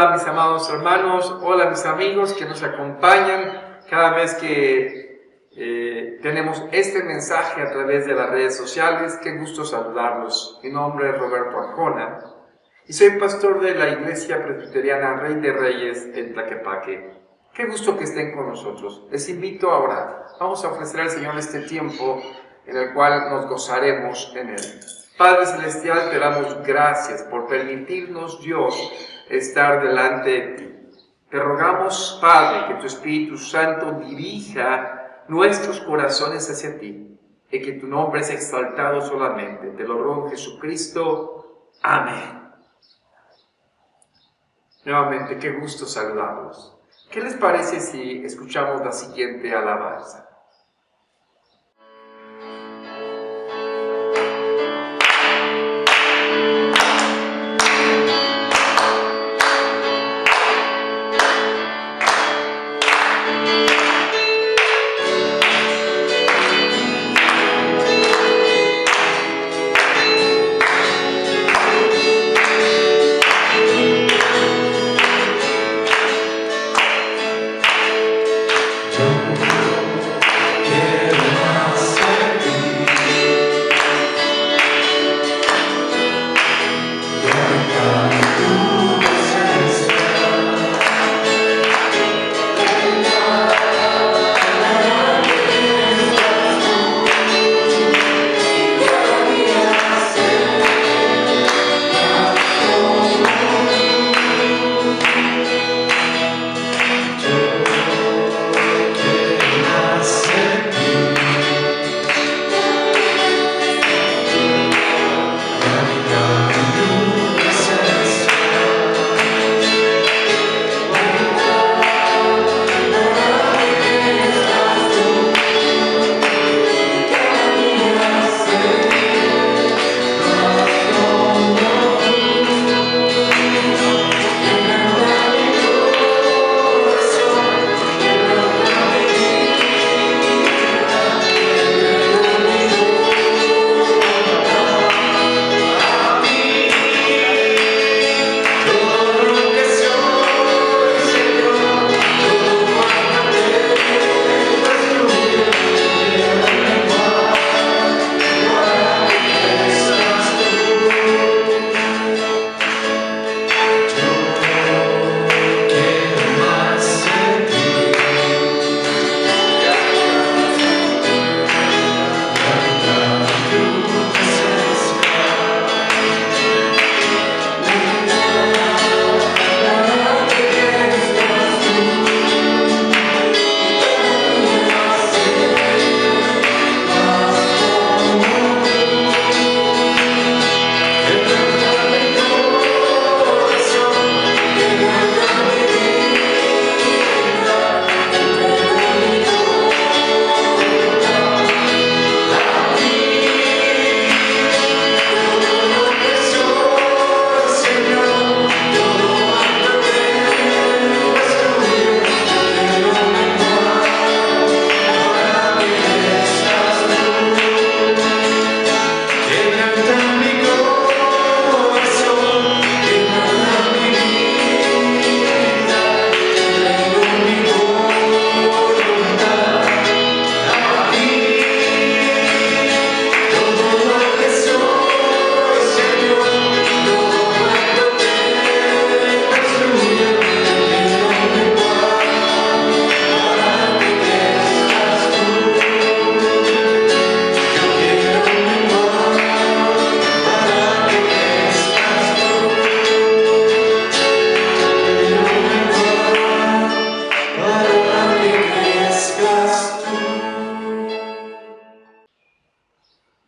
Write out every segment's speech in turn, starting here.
Hola mis amados hermanos, hola mis amigos que nos acompañan cada vez que tenemos este mensaje a través de las redes sociales. Qué gusto saludarlos. Mi nombre es Roberto Arjona y soy pastor de la Iglesia Presbiteriana Rey de Reyes en Tlaquepaque. Qué gusto que estén con nosotros. Les invito a orar. Vamos a ofrecer al Señor este tiempo en el cual nos gozaremos en Él. Padre Celestial, te damos gracias por permitirnos, Dios, estar delante de ti. Te rogamos, Padre, que tu Espíritu Santo dirija nuestros corazones hacia ti y que tu nombre sea exaltado solamente. Te lo ruego en Jesucristo. Amén. Nuevamente, qué gusto saludarlos. ¿Qué les parece si escuchamos la siguiente alabanza?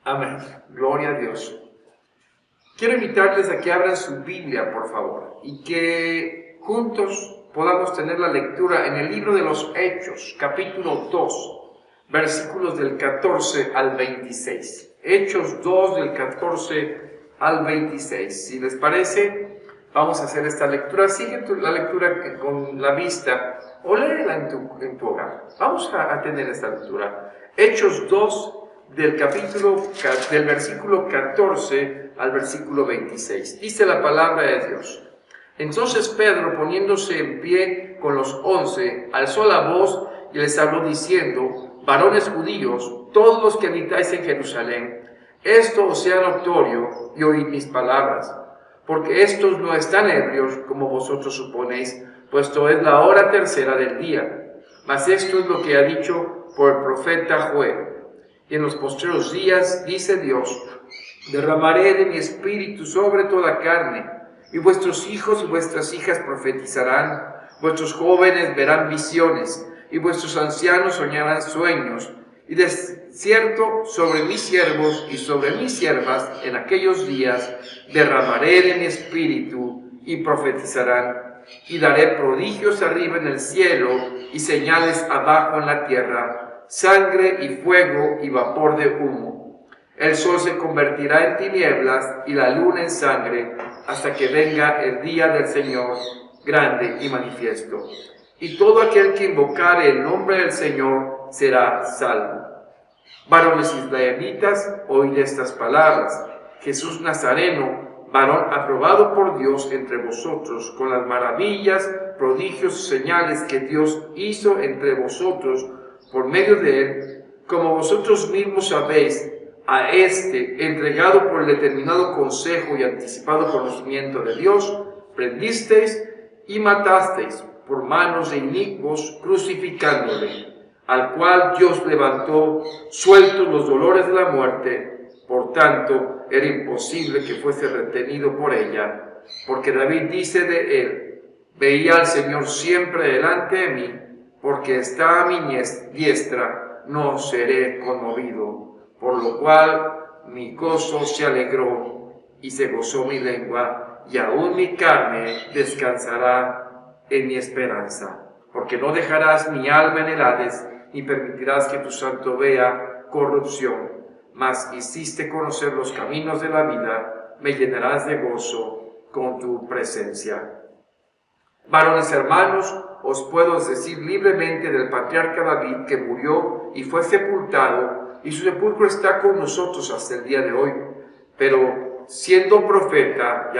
Amén. Gloria a Dios. Quiero invitarles a que abran su Biblia, por favor, y que juntos podamos tener la lectura en el libro de los Hechos, capítulo 2, versículos del 14 al 26. Hechos 2, del 14 al 26. Si les parece, vamos a hacer esta lectura. Sigue la lectura con la vista o léela en tu hogar. Vamos a tener esta lectura. Hechos 2, del versículo 14 al versículo 26. Dice la palabra de Dios: Entonces Pedro, poniéndose en pie con los 11, alzó la voz y les habló diciendo: varones judíos, todos los que habitáis en Jerusalén, esto os sea notorio y oíd mis palabras, porque estos no están ebrios como vosotros suponéis, puesto es la hora tercera del día. Mas esto es lo que ha dicho por el profeta Joel. Y en los postreros días, dice Dios, derramaré de mi espíritu sobre toda carne, y vuestros hijos y vuestras hijas profetizarán, vuestros jóvenes verán visiones, y vuestros ancianos soñarán sueños. Y de cierto sobre mis siervos y sobre mis siervas en aquellos días derramaré de mi espíritu y profetizarán, y daré prodigios arriba en el cielo y señales abajo en la tierra, sangre y fuego y vapor de humo. El sol se convertirá en tinieblas y la luna en sangre, hasta que venga el día del Señor grande y manifiesto. Y todo aquel que invocare el nombre del Señor será salvo. Varones israelitas, oíd estas palabras. Jesús Nazareno, varón aprobado por Dios entre vosotros, con las maravillas, prodigios y señales que Dios hizo entre vosotros por medio de él, como vosotros mismos sabéis, a este, entregado por el determinado consejo y anticipado conocimiento de Dios, prendisteis y matasteis por manos de inicuos, crucificándole, al cual Dios levantó, sueltos los dolores de la muerte. Por tanto, era imposible que fuese retenido por ella, porque David dice de él: veía al Señor siempre delante de mí, porque está a mi diestra, no seré conmovido. Por lo cual mi gozo se alegró y se gozó mi lengua, y aún mi carne descansará en mi esperanza. Porque no dejarás mi alma en el Hades, ni permitirás que tu santo vea corrupción. Mas hiciste conocer los caminos de la vida, me llenarás de gozo con tu presencia. Varones hermanos, os puedo decir libremente del patriarca David, que murió y fue sepultado, y su sepulcro está con nosotros hasta el día de hoy. Pero siendo profeta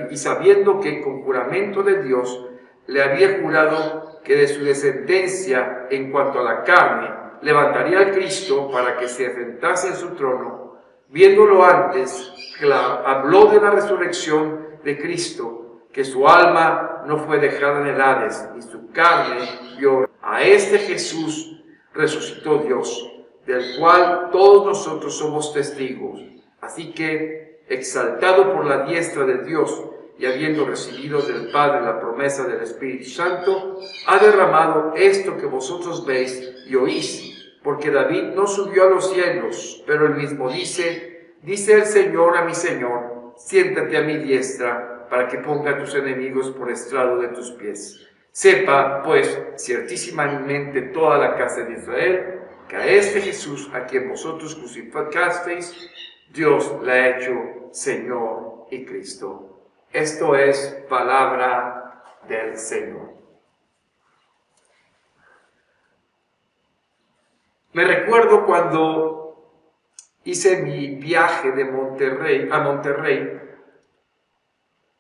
y sabiendo que con juramento de Dios le había jurado que de su descendencia en cuanto a la carne levantaría al Cristo para que se sentase en su trono, viéndolo antes, habló de la resurrección de Cristo, que su alma no fue dejada en el Hades, ni su carne vio. A este Jesús resucitó Dios, del cual todos nosotros somos testigos. Así que, exaltado por la diestra de Dios y habiendo recibido del Padre la promesa del Espíritu Santo, ha derramado esto que vosotros veis y oís, porque David no subió a los cielos, pero él mismo dice el Señor a mi Señor: siéntate a mi diestra, para que ponga a tus enemigos por estrado de tus pies. Sepa, pues, ciertísimamente toda la casa de Israel, que a este Jesús, a quien vosotros crucificasteis, Dios le ha hecho Señor y Cristo. Esto es palabra del Señor. Me recuerdo cuando hice mi viaje de Monterrey a Monterrey.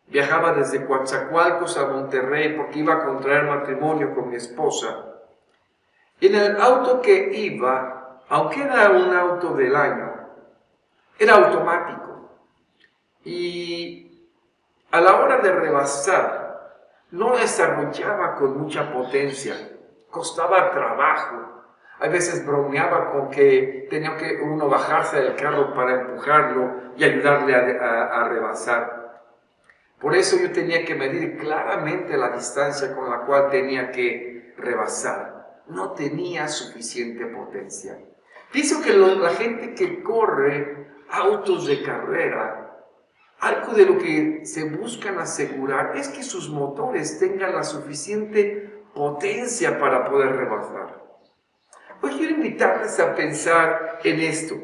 Viajaba desde Coatzacoalcos a Monterrey porque iba a contraer matrimonio con mi esposa. Y en el auto que iba, aunque era un auto del año, era automático. Y a la hora de rebasar, no desarrollaba con mucha potencia, costaba trabajo. A veces bromeaba con que tenía que uno bajarse del carro para empujarlo y ayudarle a rebasar. Por eso yo tenía que medir claramente la distancia con la cual tenía que rebasar. No tenía suficiente potencia. Pienso que la gente que corre autos de carrera, algo de lo que se buscan asegurar es que sus motores tengan la suficiente potencia para poder rebasar. Hoy quiero invitarles a pensar en esto.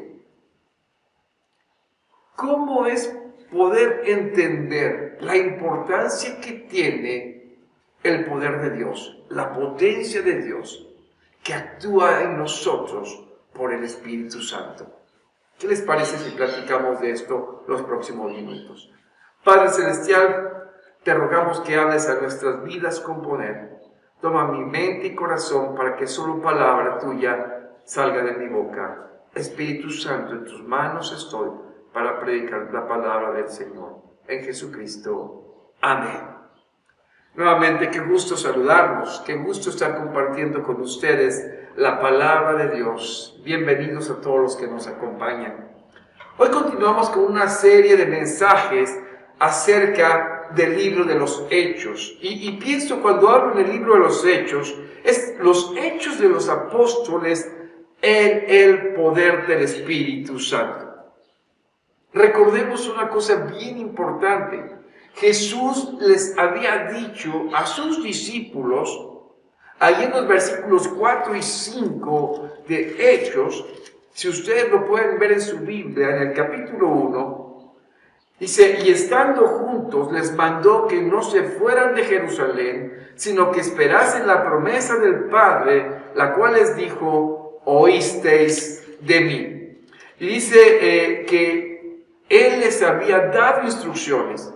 ¿Cómo es poder entender la importancia que tiene el poder de Dios, la potencia de Dios que actúa en nosotros por el Espíritu Santo? ¿Qué les parece si platicamos de esto los próximos minutos? Padre Celestial, te rogamos que hables a nuestras vidas con poder. Toma mi mente y corazón para que solo palabra tuya salga de mi boca. Espíritu Santo, en tus manos estoy para predicar la palabra del Señor. En Jesucristo. Amén. Nuevamente, qué gusto saludarlos, qué gusto estar compartiendo con ustedes la palabra de Dios. Bienvenidos a todos los que nos acompañan. Hoy continuamos con una serie de mensajes acerca del libro de los Hechos. Y pienso, cuando hablo en el libro de los Hechos, es los hechos de los apóstoles en el poder del Espíritu Santo. Recordemos una cosa bien importante. Jesús les había dicho a sus discípulos, ahí en los versículos 4 y 5 de Hechos, si ustedes lo pueden ver en su Biblia, en el capítulo 1, dice, y estando juntos les mandó que no se fueran de Jerusalén, sino que esperasen la promesa del Padre, la cual les dijo, oísteis de mí. Y dice que Él les había dado instrucciones.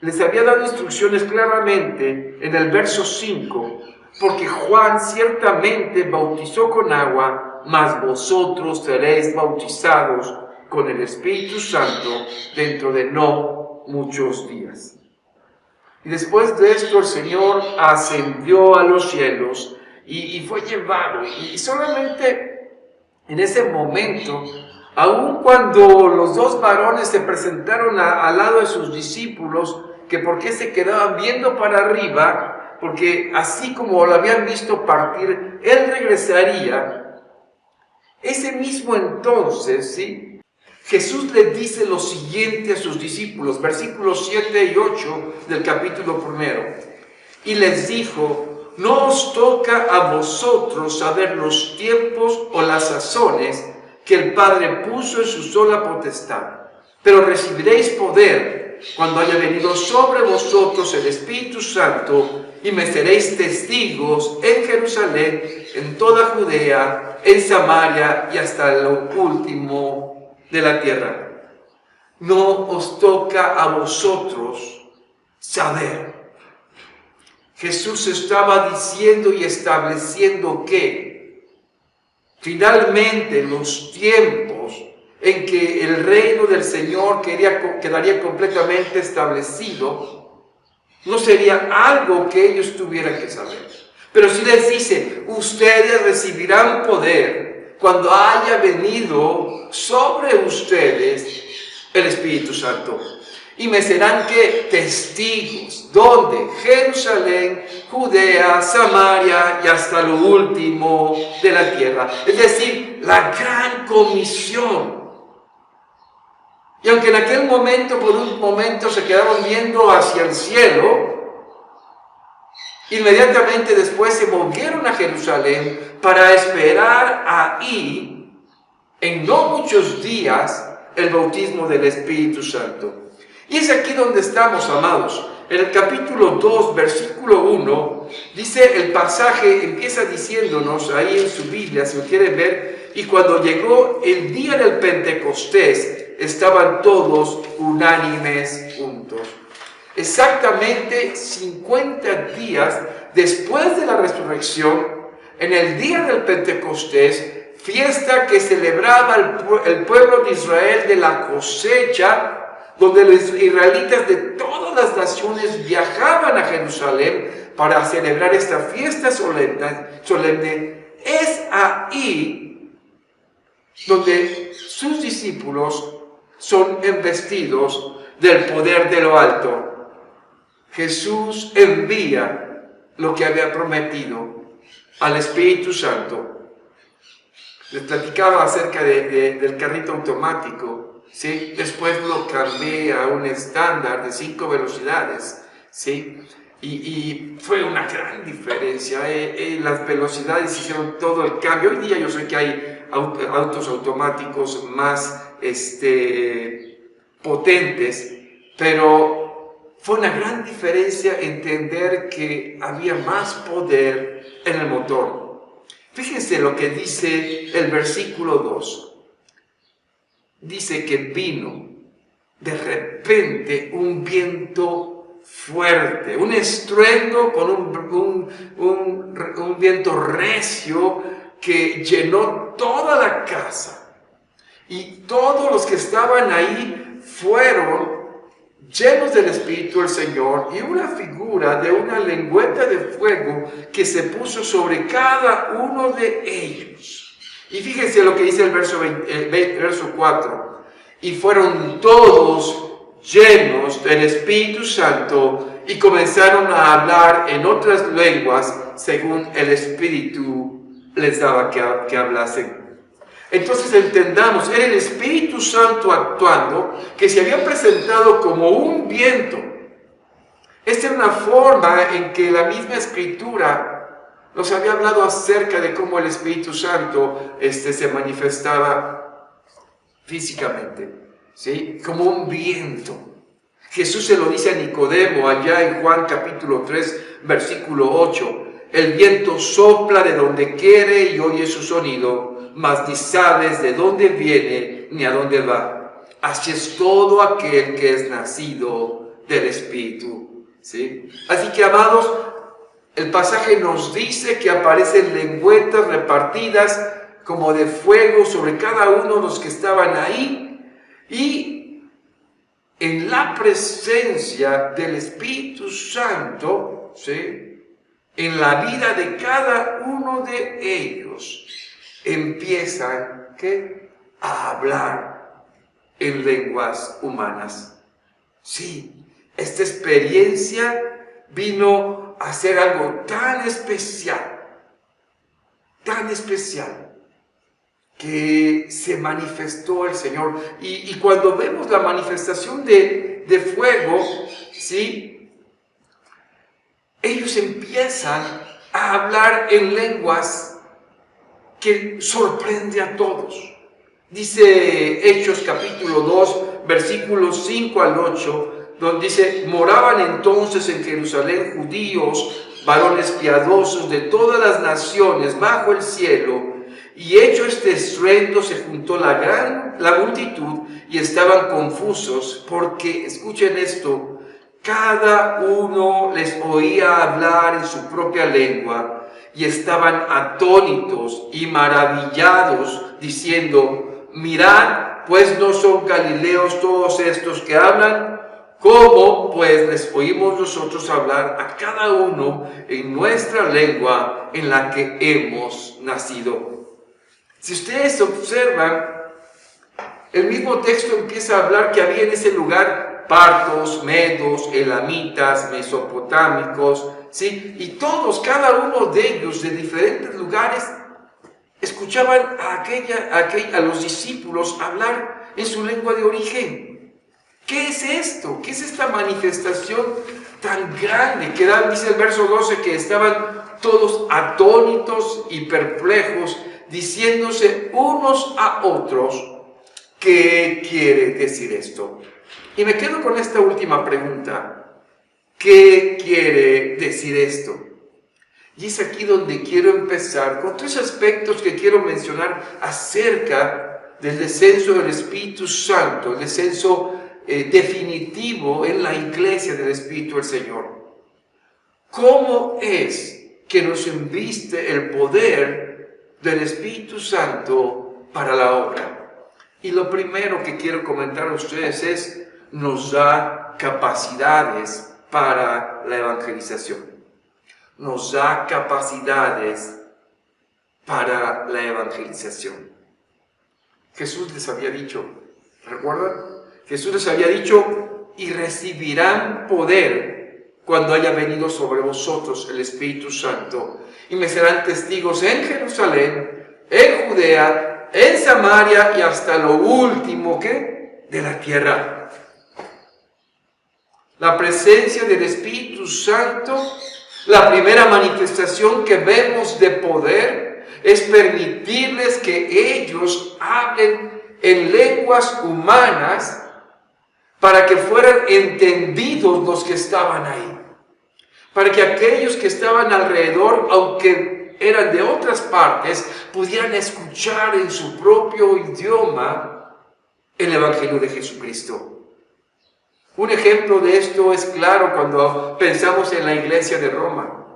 Les había dado instrucciones claramente en el verso 5, porque Juan ciertamente bautizó con agua, mas vosotros seréis bautizados con el Espíritu Santo dentro de no muchos días. Y después de esto el Señor ascendió a los cielos y fue llevado. Y solamente en ese momento, aun cuando los dos varones se presentaron al lado de sus discípulos, que por qué se quedaban viendo para arriba, porque así como lo habían visto partir, Él regresaría. Ese mismo entonces, ¿sí?, Jesús le dice lo siguiente a sus discípulos, versículos 7 y 8 del capítulo 1. Y les dijo, no os toca a vosotros saber los tiempos o las sazones que el Padre puso en su sola potestad, pero recibiréis poder cuando haya venido sobre vosotros el Espíritu Santo, y me seréis testigos en Jerusalén, en toda Judea, en Samaria y hasta lo último de la tierra. No os toca a vosotros saber. Jesús estaba diciendo y estableciendo que finalmente los tiempos en que el reino del Señor quedaría completamente establecido, no sería algo que ellos tuvieran que saber. Pero si les dice, ustedes recibirán poder cuando haya venido sobre ustedes el Espíritu Santo. Y me serán ¿qué? Testigos. ¿Dónde? Jerusalén, Judea, Samaria y hasta lo último de la tierra. Es decir, la gran comisión. Y aunque en aquel momento, por un momento, se quedaron viendo hacia el cielo, inmediatamente después se volvieron a Jerusalén para esperar ahí, en no muchos días, el bautismo del Espíritu Santo. Y es aquí donde estamos, amados. En el capítulo 2, versículo 1, dice el pasaje, empieza diciéndonos ahí en su Biblia, si lo quieren ver, y cuando llegó el día del Pentecostés, estaban todos unánimes juntos. Exactamente 50 días después de la resurrección, en el día del Pentecostés, fiesta que celebraba el pueblo de Israel de la cosecha, donde los israelitas de todas las naciones viajaban a Jerusalén para celebrar esta fiesta solemne. Es ahí donde sus discípulos son embestidos del poder de lo alto. Jesús envía lo que había prometido al Espíritu Santo. Les platicaba acerca del carrito automático, ¿sí? Después lo cambié a un estándar de 5 velocidades, ¿sí? Y fue una gran diferencia. Las velocidades hicieron todo el cambio. Hoy día yo sé que hay autos automáticos más potentes, pero fue una gran diferencia entender que había más poder en el motor. Fíjense lo que dice el versículo 2. Dice que vino de repente un viento fuerte, un estruendo con un viento recio que llenó toda la casa. Y todos los que estaban ahí fueron llenos del Espíritu del Señor, y una figura de una lengüeta de fuego que se puso sobre cada uno de ellos. Y fíjense lo que dice el verso 4. Y fueron todos llenos del Espíritu Santo y comenzaron a hablar en otras lenguas según el Espíritu les daba que hablasen. Entonces entendamos, era el Espíritu Santo actuando, que se había presentado como un viento. Esta era una forma en que la misma Escritura nos había hablado acerca de cómo el Espíritu Santo se manifestaba físicamente, ¿sí? Como un viento. Jesús se lo dice a Nicodemo allá en Juan capítulo 3, versículo 8. El viento sopla de donde quiere y oye su sonido, mas ni sabes de dónde viene ni a dónde va. Así es todo aquel que es nacido del Espíritu, ¿sí? Así que, amados, el pasaje nos dice que aparecen lengüetas repartidas como de fuego sobre cada uno de los que estaban ahí, y en la presencia del Espíritu Santo, ¿sí?, en la vida de cada uno de ellos, empiezan a hablar en lenguas humanas. Sí, esta experiencia vino a ser algo tan especial, que se manifestó el Señor. Y cuando vemos la manifestación de fuego, ¿sí?, ellos empiezan a hablar en lenguas que sorprende a todos. Dice Hechos capítulo 2, versículos 5 al 8, donde dice: moraban entonces en Jerusalén judíos, varones piadosos de todas las naciones bajo el cielo, y hecho este estruendo se juntó la multitud, y estaban confusos, porque, escuchen esto, cada uno les oía hablar en su propia lengua, y estaban atónitos y maravillados, diciendo: mirad, pues no son galileos todos estos que hablan. ¿Cómo pues les oímos nosotros hablar a cada uno en nuestra lengua en la que hemos nacido? Si ustedes observan, el mismo texto empieza a hablar que había en ese lugar partos, medos, elamitas, mesopotámicos, ¿sí? Y todos, cada uno de ellos, de diferentes lugares, escuchaban a los discípulos hablar en su lengua de origen. ¿Qué es esto? ¿Qué es esta manifestación tan grande? Que dice el verso 12 que estaban todos atónitos y perplejos, diciéndose unos a otros: ¿qué quiere decir esto? Y me quedo con esta última pregunta: ¿qué quiere decir esto? Y es aquí donde quiero empezar con tres aspectos que quiero mencionar acerca del descenso del Espíritu Santo, el descenso definitivo en la iglesia del Espíritu del Señor. ¿Cómo es que nos embiste el poder del Espíritu Santo para la obra? Y lo primero que quiero comentar a ustedes es: nos da capacidades para la evangelización. Nos da capacidades para la evangelización. Jesús les había dicho, ¿recuerdan? Jesús les había dicho: y recibirán poder cuando haya venido sobre vosotros el Espíritu Santo, y me serán testigos en Jerusalén, en Judea, en Samaria y hasta lo último de la tierra. La presencia del Espíritu Santo, la primera manifestación que vemos de poder, es permitirles que ellos hablen en lenguas humanas para que fueran entendidos los que estaban ahí. Para que aquellos que estaban alrededor, aunque eran de otras partes, pudieran escuchar en su propio idioma el Evangelio de Jesucristo. Un ejemplo de esto es claro cuando pensamos en la iglesia de Roma.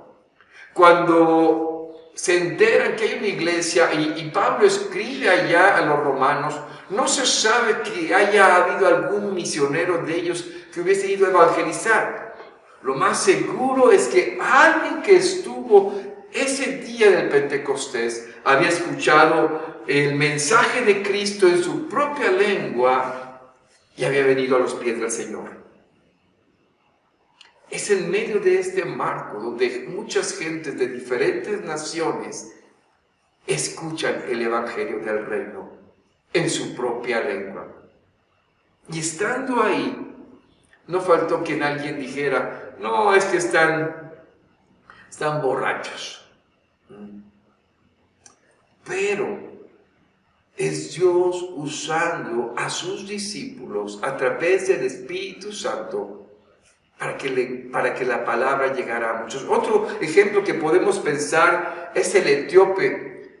Cuando se enteran que hay una iglesia y Pablo escribe allá a los romanos, no se sabe que haya habido algún misionero de ellos que hubiese ido a evangelizar. Lo más seguro es que alguien que estuvo ese día del Pentecostés había escuchado el mensaje de Cristo en su propia lengua y había venido a los pies del Señor. Es en medio de este marco donde muchas gentes de diferentes naciones escuchan el Evangelio del Reino en su propia lengua. Y estando ahí, no faltó que alguien dijera, no, es que están borrachos. Pero es Dios usando a sus discípulos a través del Espíritu Santo para que la palabra llegara a muchos. Otro ejemplo que podemos pensar es el etíope,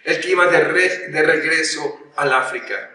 el que iba de regreso al África.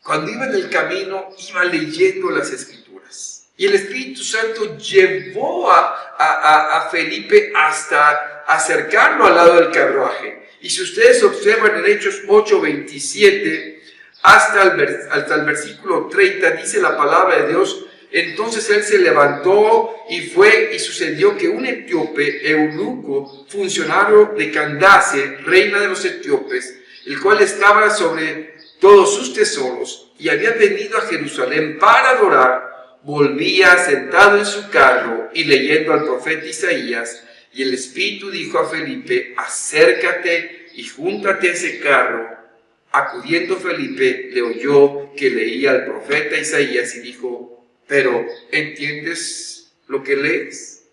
Cuando iba en el camino, iba leyendo las Escrituras. Y el Espíritu Santo llevó a Felipe hasta acercarlo al lado del carruaje. Y si ustedes observan en Hechos 8:27, hasta el versículo 30, dice la palabra de Dios: entonces él se levantó y fue, y sucedió que un etíope, eunuco, funcionario de Candace, reina de los etíopes, el cual estaba sobre todos sus tesoros y había venido a Jerusalén para adorar, volvía sentado en su carro y leyendo al profeta Isaías. Y el Espíritu dijo a Felipe: acércate y júntate a ese carro. Acudiendo Felipe, le oyó que leía al profeta Isaías y dijo: pero, ¿entiendes lo que lees?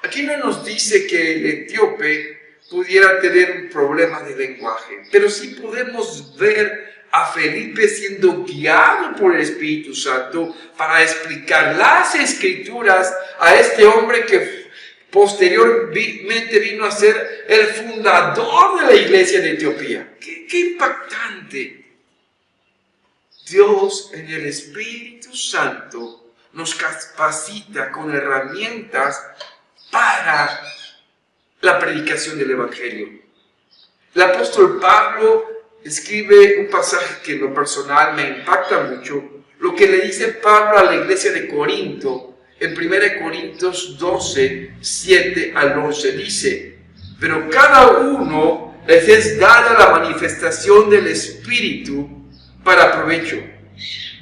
Aquí no nos dice que el etíope pudiera tener un problema de lenguaje, pero sí podemos ver a Felipe siendo guiado por el Espíritu Santo para explicar las Escrituras a este hombre que posteriormente vino a ser el fundador de la iglesia de Etiopía. ¡Qué impactante! Dios en el Espíritu Santo nos capacita con herramientas para la predicación del Evangelio. El apóstol Pablo escribe un pasaje que en lo personal me impacta mucho, lo que le dice Pablo a la iglesia de Corinto. En 1 Corintios 12, 7 al 11 dice: pero cada uno les es dada la manifestación del Espíritu para provecho,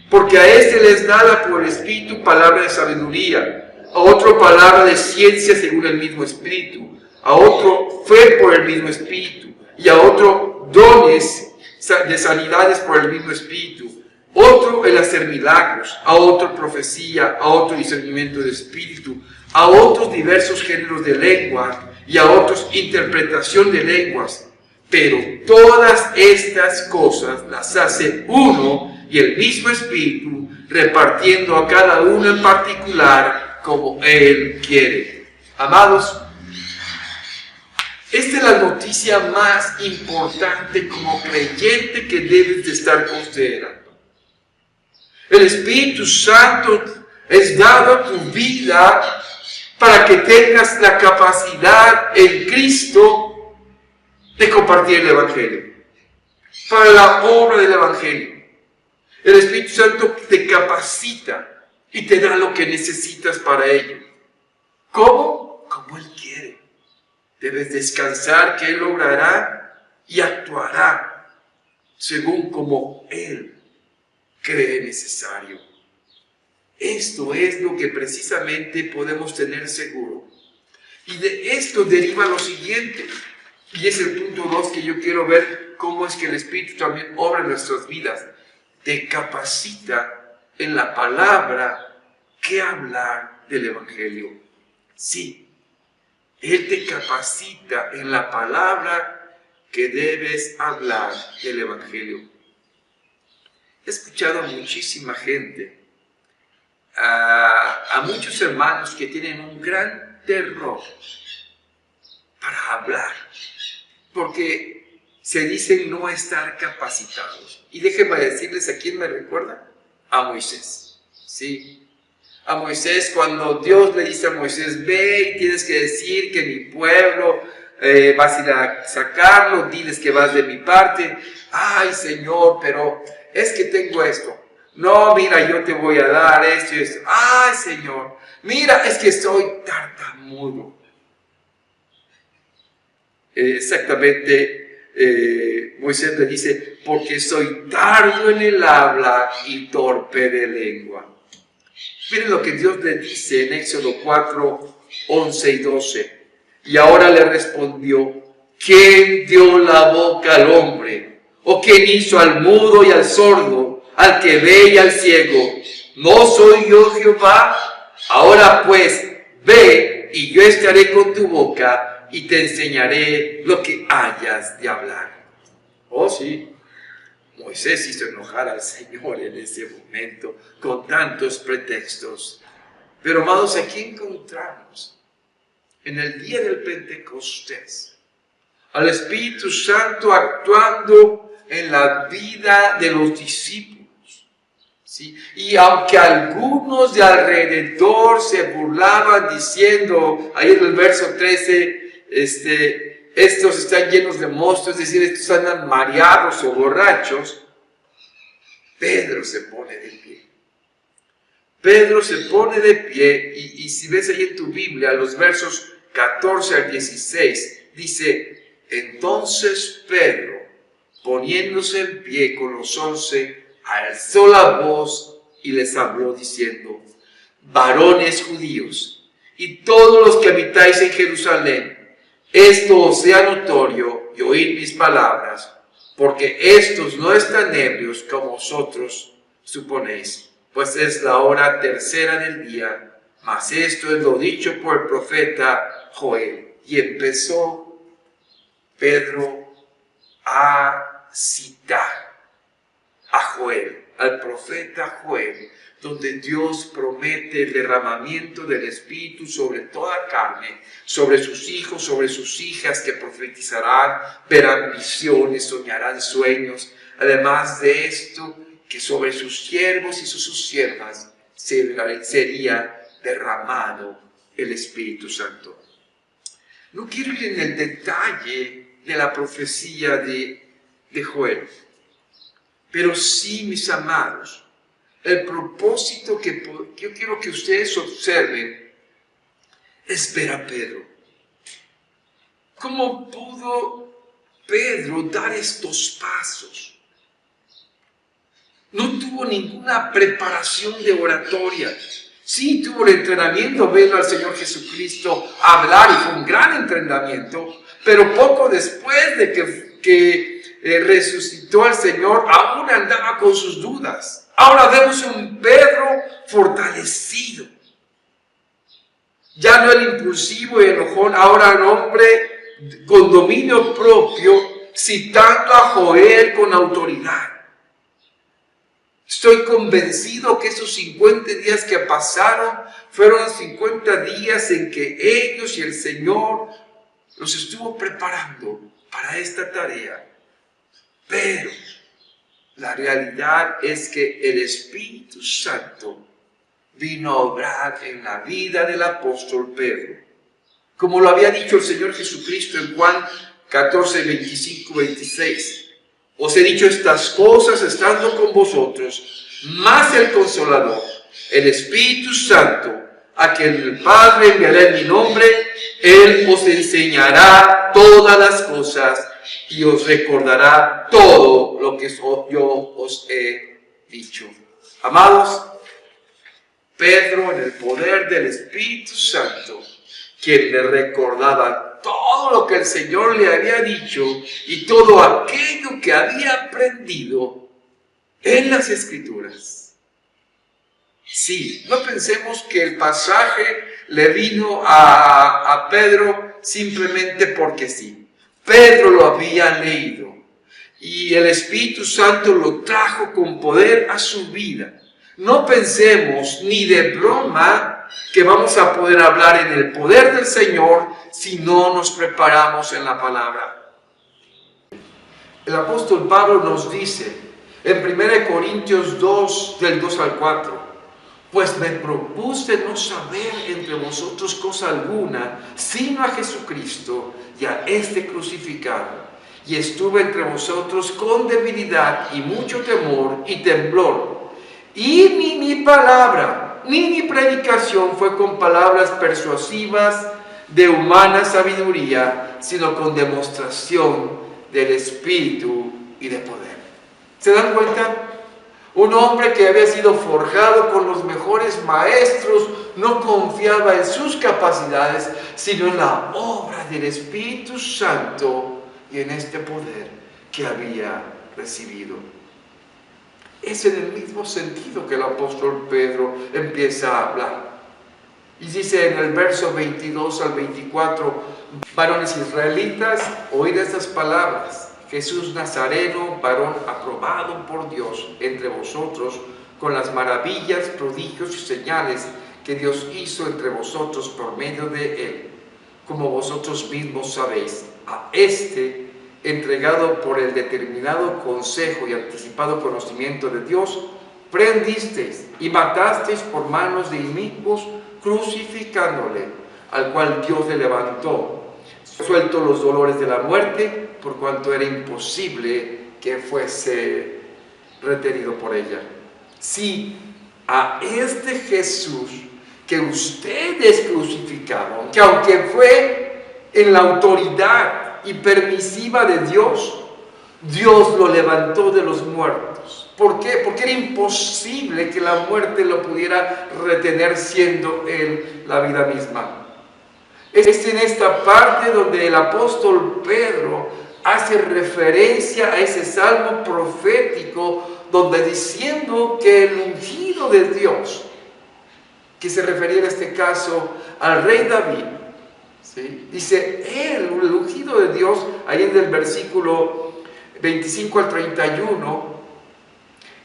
porque a este les dada por el Espíritu palabra de sabiduría, a otro palabra de ciencia según el mismo Espíritu, a otro fe por el mismo Espíritu, y a otro dones de sanidades por el mismo Espíritu, otro el hacer milagros, a otro profecía, a otro discernimiento de espíritu, a otros diversos géneros de lengua y a otros interpretación de lenguas. Pero todas estas cosas las hace uno y el mismo Espíritu, repartiendo a cada uno en particular como Él quiere. Amados, esta es la noticia más importante como creyente que debes de estar considerando. El Espíritu Santo es dado a tu vida para que tengas la capacidad en Cristo de compartir el Evangelio, para la obra del Evangelio. El Espíritu Santo te capacita y te da lo que necesitas para ello. ¿Cómo? Como Él quiere. Debes descansar que Él obrará y actuará según como Él cree necesario. Esto es lo que precisamente podemos tener seguro. Y de esto deriva lo siguiente, y es el punto 2 que yo quiero ver cómo es que el Espíritu también obra en nuestras vidas. Te capacita en la palabra que hablar del Evangelio. Sí, Él te capacita en la palabra que debes hablar del Evangelio. He escuchado a muchísima gente, a muchos hermanos que tienen un gran terror para hablar, porque se dicen no estar capacitados. Y déjenme decirles a quién me recuerda: a Moisés. Sí. A Moisés, cuando Dios le dice a Moisés, ve y tienes que decir que mi pueblo, vas a ir a sacarlo, diles que vas de mi parte. Ay, Señor, pero es que tengo esto. No, mira, yo te voy a dar esto y esto. Ay, Señor, mira, es que soy tartamudo. Exactamente, Moisés le dice, porque soy tardo en el habla y torpe de lengua. Miren lo que Dios le dice en Éxodo 4, 11 y 12. Y ahora le respondió, ¿quién dio la boca al hombre? ¿O quién hizo al mudo y al sordo, al que ve y al ciego? ¿No soy yo Jehová? Ahora pues, ve y yo estaré con tu boca y te enseñaré lo que hayas de hablar. Oh, sí. Moisés hizo enojar al Señor en ese momento con tantos pretextos. Pero amados, aquí encontramos en el día del Pentecostés al Espíritu Santo actuando en la vida de los discípulos. ¿Sí? Y aunque algunos de alrededor se burlaban diciendo, ahí en el verso 13, estos están llenos de mosto, es decir, estos andan mareados o borrachos, Pedro se pone de pie. Pedro se pone de pie y si ves ahí en tu Biblia, los versos 14 al 16, dice, entonces Pedro, poniéndose en pie con los 11, alzó la voz y les habló diciendo, varones judíos y todos los que habitáis en Jerusalén, esto os sea notorio y oíd mis palabras, porque estos no están ebrios como vosotros suponéis, pues es la hora tercera del día, mas esto es lo dicho por el profeta Joel. Y empezó Pedro a citar a Joel, al profeta Joel, donde Dios promete el derramamiento del Espíritu sobre toda carne, sobre sus hijos, sobre sus hijas que profetizarán, verán visiones, soñarán sueños. Además de esto, que sobre sus siervos y sus siervas sería derramado el Espíritu Santo. No quiero ir en el detalle de la profecía de Joel, pero sí, mis amados, el propósito que yo quiero que ustedes observen es ver a Pedro. ¿Cómo pudo Pedro dar estos pasos? No tuvo ninguna preparación de oratoria. Sí, tuvo el entrenamiento, viendo al Señor Jesucristo hablar, y fue un gran entrenamiento, pero poco después de que resucitó al Señor, aún andaba con sus dudas. Ahora vemos un Pedro fortalecido. Ya no el impulsivo y enojón, ahora el hombre con dominio propio, citando a Joel con autoridad. Estoy convencido que esos 50 días que pasaron fueron 50 días en que ellos y el Señor los estuvo preparando para esta tarea. Pero la realidad es que el Espíritu Santo vino a obrar en la vida del apóstol Pedro. Como lo había dicho el Señor Jesucristo en Juan 14, 25, 26. Os he dicho estas cosas estando con vosotros, más el Consolador, el Espíritu Santo, a quien el Padre enviará en mi nombre, Él os enseñará todas las cosas y os recordará todo lo que yo os he dicho. Amados, Pedro, en el poder del Espíritu Santo, quien le recordaba todo lo que el Señor le había dicho y todo aquello que había aprendido en las Escrituras. Sí, no pensemos que el pasaje le vino a Pedro simplemente porque sí. Pedro lo había leído y el Espíritu Santo lo trajo con poder a su vida. No pensemos ni de broma que vamos a poder hablar en el poder del Señor si no nos preparamos en la palabra. El apóstol Pablo nos dice en 1 Corintios 2, del 2 al 4, Pues me propuse no saber entre vosotros cosa alguna, sino a Jesucristo y a este crucificado. Y estuve entre vosotros con debilidad y mucho temor y temblor. Y ni mi palabra, ni mi predicación fue con palabras persuasivas de humana sabiduría, sino con demostración del Espíritu y de poder. ¿Se dan cuenta? Un hombre que había sido forjado con los mejores maestros no confiaba en sus capacidades, sino en la obra del Espíritu Santo y en este poder que había recibido. Es en el mismo sentido que el apóstol Pedro empieza a hablar. Y dice en el verso 22 al 24, varones israelitas, oíd estas palabras. Jesús Nazareno, varón aprobado por Dios entre vosotros, con las maravillas, prodigios y señales que Dios hizo entre vosotros por medio de él, como vosotros mismos sabéis. A este, entregado por el determinado consejo y anticipado conocimiento de Dios, prendisteis y matasteis por manos de inicuos, crucificándole, al cual Dios le levantó, suelto los dolores de la muerte, por cuanto era imposible que fuese retenido por ella. Sí, a este Jesús que ustedes crucificaron, que aunque fue en la autoridad y permisiva de Dios, Dios lo levantó de los muertos. ¿Por qué? Porque era imposible que la muerte lo pudiera retener siendo Él la vida misma. Es en esta parte donde el apóstol Pedro hace referencia a ese salmo profético, donde diciendo que el ungido de Dios, que se refería en este caso al rey David, ¿sí? Dice, el ungido de Dios, ahí en el versículo 25 al 31,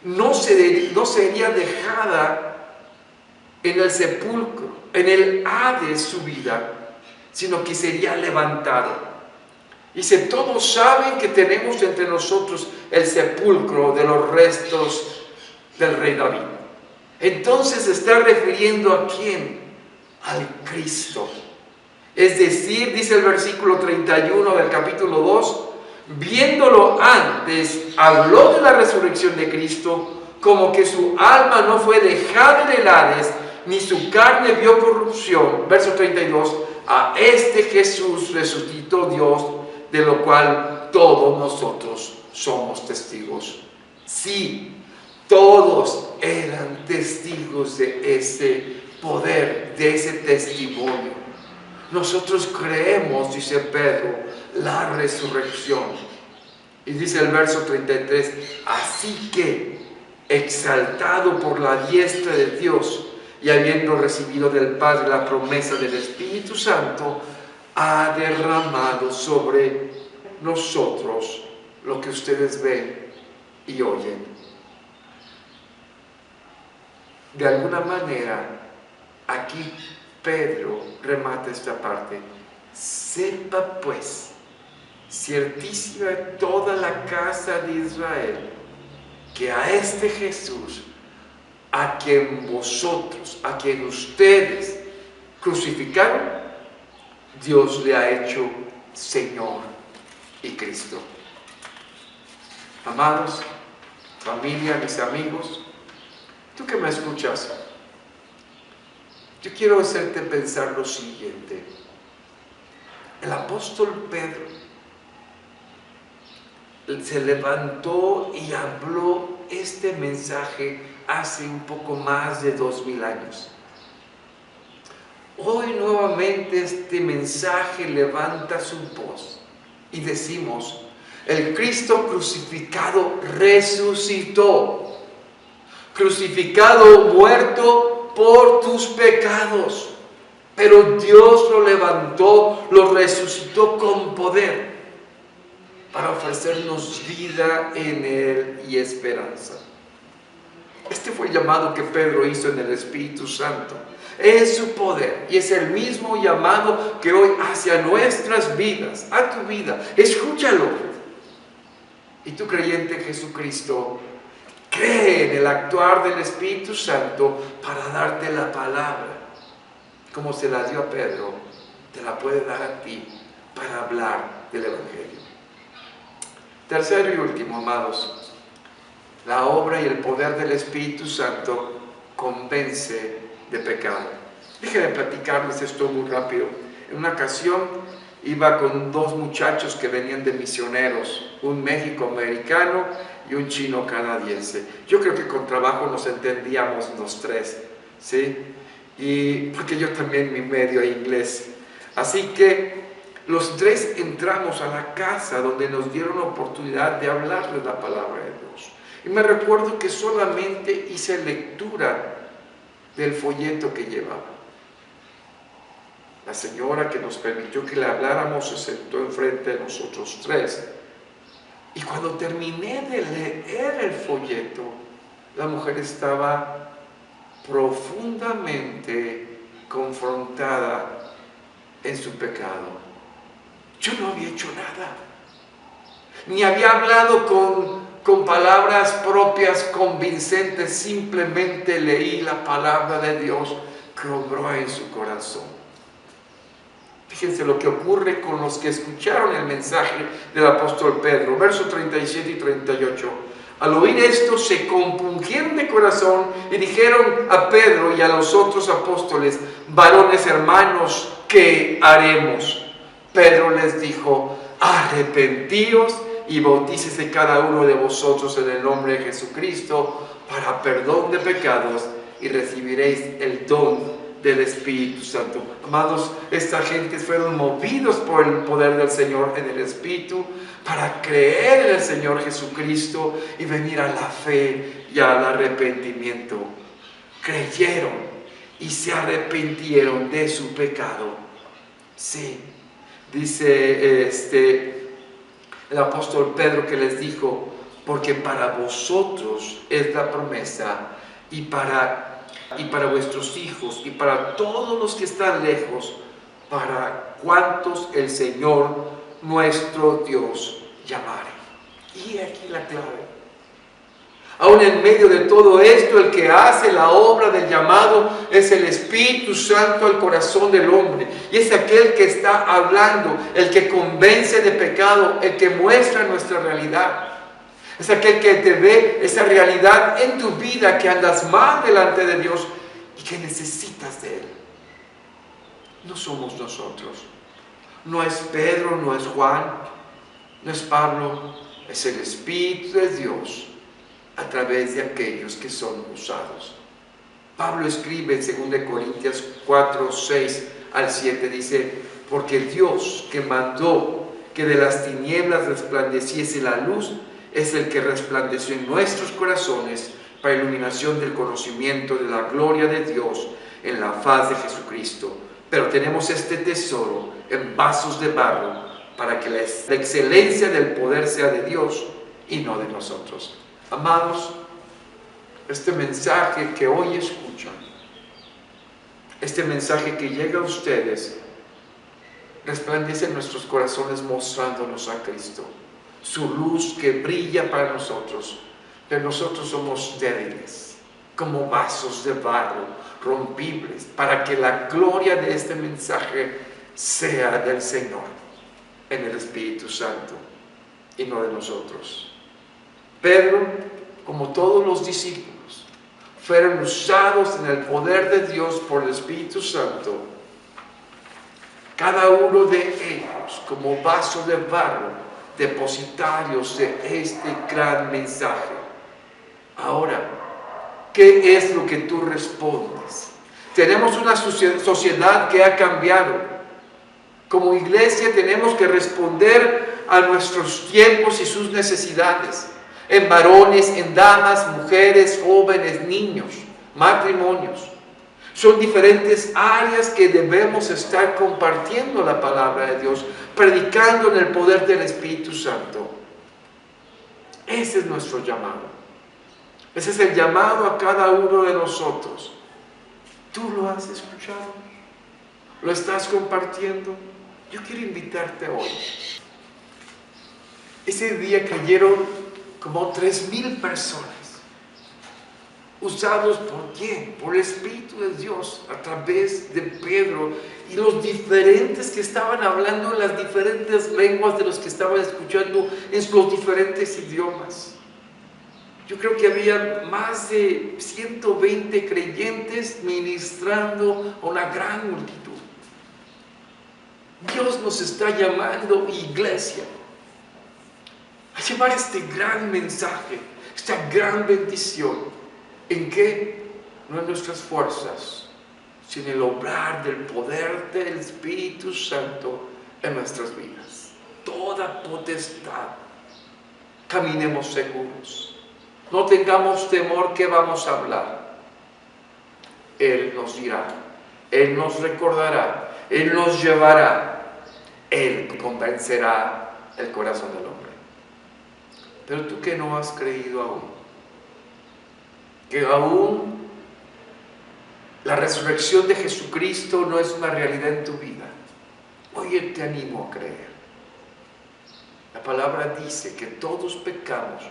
no sería dejada en el sepulcro, en el Hades su vida, sino que sería levantado. Dice, todos saben que tenemos entre nosotros el sepulcro de los restos del rey David. Entonces se está refiriendo ¿a quién? Al Cristo. Es decir, dice el versículo 31 del capítulo 2, viéndolo antes, habló de la resurrección de Cristo, como que su alma no fue dejada en el Hades, ni su carne vio corrupción. Verso 32, a este Jesús resucitó Dios, de lo cual todos nosotros somos testigos. Sí, todos eran testigos de ese poder, de ese testimonio. Nosotros creemos, dice Pedro, la resurrección. Y dice el verso 33, así que, exaltado por la diestra de Dios y habiendo recibido del Padre la promesa del Espíritu Santo, ha derramado sobre nosotros lo que ustedes ven y oyen. De alguna manera, aquí Pedro remata esta parte. Sepa pues, ciertísima toda la casa de Israel, que a este Jesús, a quien vosotros, a quien ustedes crucificaron, Dios le ha hecho Señor y Cristo. Amados, familia, mis amigos, tú que me escuchas, yo quiero hacerte pensar lo siguiente. El apóstol Pedro se levantó y habló este mensaje hace un poco más de 2000 años. Hoy nuevamente este mensaje levanta su voz y decimos, el Cristo crucificado resucitó, crucificado, muerto por tus pecados, pero Dios lo levantó, lo resucitó con poder para ofrecernos vida en Él y esperanza. Este fue el llamado que Pedro hizo en el Espíritu Santo. Es su poder y es el mismo llamado que hoy hacia nuestras vidas, a tu vida. Escúchalo. Y tu creyente en Jesucristo, Cree en el actuar del Espíritu Santo para darte la palabra. Como se la dio a Pedro, te la puede dar a ti para hablar del Evangelio. Tercero y último, amados, la obra y el poder del Espíritu Santo convence de pecado. Déjenme platicarles esto muy rápido. En una ocasión iba con dos muchachos que venían de misioneros, un méxico-americano y un chino-canadiense. Yo creo que con trabajo nos entendíamos los tres, ¿sí? Y porque yo también mi medio inglés. Así que los tres entramos a la casa donde nos dieron la oportunidad de hablarles la palabra de Dios. Y me recuerdo que solamente hice lectura del folleto que llevaba. La señora que nos permitió que le habláramos se sentó enfrente de nosotros tres. Y cuando terminé de leer el folleto, la mujer estaba profundamente confrontada en su pecado. Yo no había hecho nada, ni había hablado con palabras propias convincentes, simplemente leí la palabra de Dios que obró en su corazón. Fíjense lo que ocurre con los que escucharon el mensaje del apóstol Pedro, versos 37 y 38. Al oír esto se compungieron de corazón y dijeron a Pedro y a los otros apóstoles: varones hermanos, ¿qué haremos? Pedro les dijo: arrepentíos y bautícese cada uno de vosotros en el nombre de Jesucristo para perdón de pecados y recibiréis el don del Espíritu Santo. Amados, esta gente fueron movidos por el poder del Señor en el Espíritu para creer en el Señor Jesucristo y venir a la fe y al arrepentimiento. Creyeron y se arrepintieron de su pecado. Sí, dice el apóstol Pedro que les dijo: porque para vosotros es la promesa y para vuestros hijos y para todos los que están lejos, para cuantos el Señor nuestro Dios llamare. Y aquí la clave. Aún en medio de todo esto, el que hace la obra del llamado es el Espíritu Santo al corazón del hombre. Y es aquel que está hablando, el que convence de pecado, el que muestra nuestra realidad. Es aquel que te ve esa realidad en tu vida, que andas mal delante de Dios y que necesitas de Él. No somos nosotros. No es Pedro, no es Juan, no es Pablo. Es el Espíritu de Dios a través de aquellos que son usados. Pablo escribe en 2 Corintios 4, 6 al 7, dice: porque Dios, que mandó que de las tinieblas resplandeciese la luz, es el que resplandeció en nuestros corazones para iluminación del conocimiento de la gloria de Dios en la faz de Jesucristo. Pero tenemos este tesoro en vasos de barro, para que la excelencia del poder sea de Dios y no de nosotros. Amados, este mensaje que hoy escuchan, este mensaje que llega a ustedes, resplandece en nuestros corazones mostrándonos a Cristo, su luz que brilla para nosotros, pero nosotros somos débiles, como vasos de barro rompibles, para que la gloria de este mensaje sea del Señor, en el Espíritu Santo, y no de nosotros. Pedro, como todos los discípulos, fueron usados en el poder de Dios por el Espíritu Santo, cada uno de ellos como vaso de barro, depositarios de este gran mensaje. Ahora, ¿qué es lo que tú respondes? Tenemos una sociedad que ha cambiado. Como iglesia tenemos que responder a nuestros tiempos y sus necesidades, en varones, en damas, mujeres, jóvenes, niños, matrimonios. Son diferentes áreas que debemos estar compartiendo la palabra de Dios, predicando en el poder del Espíritu Santo. Ese es nuestro llamado. Ese es el llamado a cada uno de nosotros. ¿Tú lo has escuchado? ¿Lo estás compartiendo? Yo quiero invitarte hoy. Ese día cayeron como 3,000 personas Usados por quién? Por el Espíritu de Dios, a través de Pedro y los diferentes que estaban hablando en las diferentes lenguas de los que estaban escuchando en los diferentes idiomas. Yo creo que había más de 120 creyentes ministrando a una gran multitud. Dios nos está llamando, iglesia, a llevar este gran mensaje, esta gran bendición. ¿En qué? No en nuestras fuerzas, sino en el obrar del poder del Espíritu Santo en nuestras vidas. Toda potestad. Caminemos seguros. No tengamos temor que vamos a hablar. Él nos dirá, Él nos recordará, Él nos llevará, Él convencerá el corazón del hombre. Pero tú que no has creído aún, que aún la resurrección de Jesucristo no es una realidad en tu vida, hoy te animo a creer. La palabra dice que todos pecamos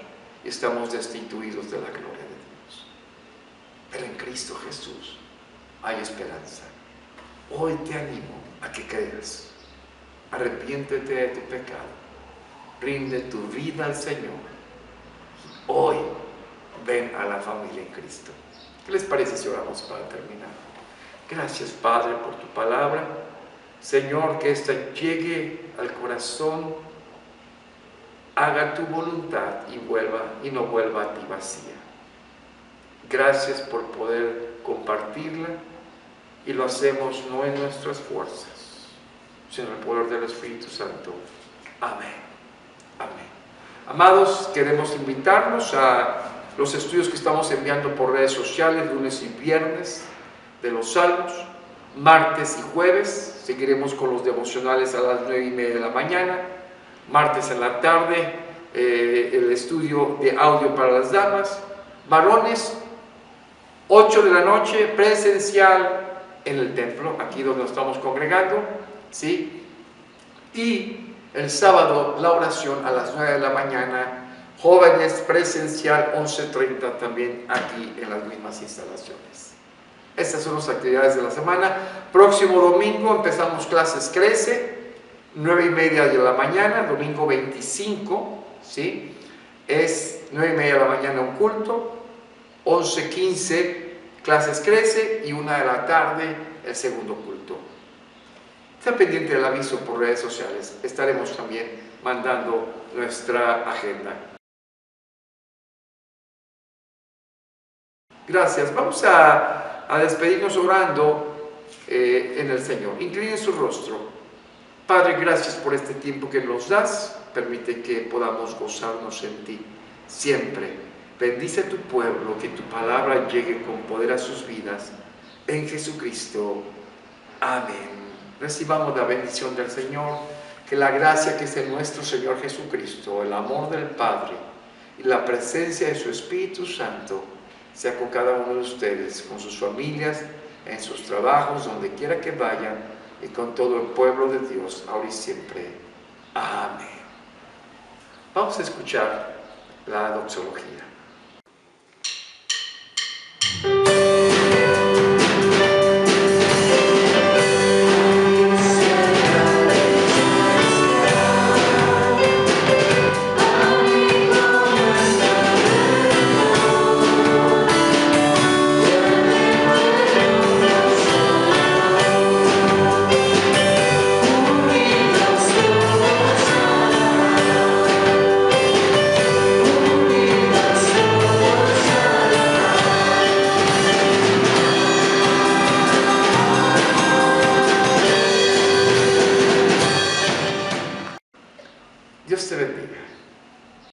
y estamos destituidos de la gloria de Dios. Pero en Cristo Jesús hay esperanza. Hoy te animo a que creas. Arrepiéntete de tu pecado. Rinde tu vida al Señor. Hoy ven a la familia en Cristo. ¿Qué les parece si oramos para terminar? Gracias, Padre, por tu palabra. Señor, que ésta llegue al corazón, haga tu voluntad y no vuelva a ti vacía. Gracias por poder compartirla y lo hacemos no en nuestras fuerzas, sino en el poder del Espíritu Santo. Amén. Amén. Amados, queremos invitarlos a los estudios que estamos enviando por redes sociales, lunes y viernes, de los Salmos. Martes y jueves seguiremos con los devocionales a las 9:30 de la mañana. Martes en la tarde, el estudio de audio para las damas. Varones, 8 de la noche, presencial en el templo, aquí donde nos estamos congregando, ¿sí? Y el sábado, la oración a las 9 de la mañana. Jóvenes, presencial, 11:30 también aquí en las mismas instalaciones. Estas son las actividades de la semana. Próximo domingo empezamos clases Crece, 9:30 de la mañana, domingo 25, ¿sí? Es 9:30 de la mañana un culto, 11:15 clases Crece y 1 de la tarde el segundo culto. Está pendiente del aviso por redes sociales, estaremos también mandando nuestra agenda. Gracias. Vamos a despedirnos orando en el Señor. Inclinen su rostro. Padre, gracias por este tiempo que nos das. Permite que podamos gozarnos en ti siempre. Bendice a tu pueblo, que tu palabra llegue con poder a sus vidas. En Jesucristo. Amén. Recibamos la bendición del Señor. Que la gracia que es de nuestro Señor Jesucristo, el amor del Padre y la presencia de su Espíritu Santo sea con cada uno de ustedes, con sus familias, en sus trabajos, donde quiera que vayan, y con todo el pueblo de Dios, ahora y siempre. Amén. Vamos a escuchar la doxología.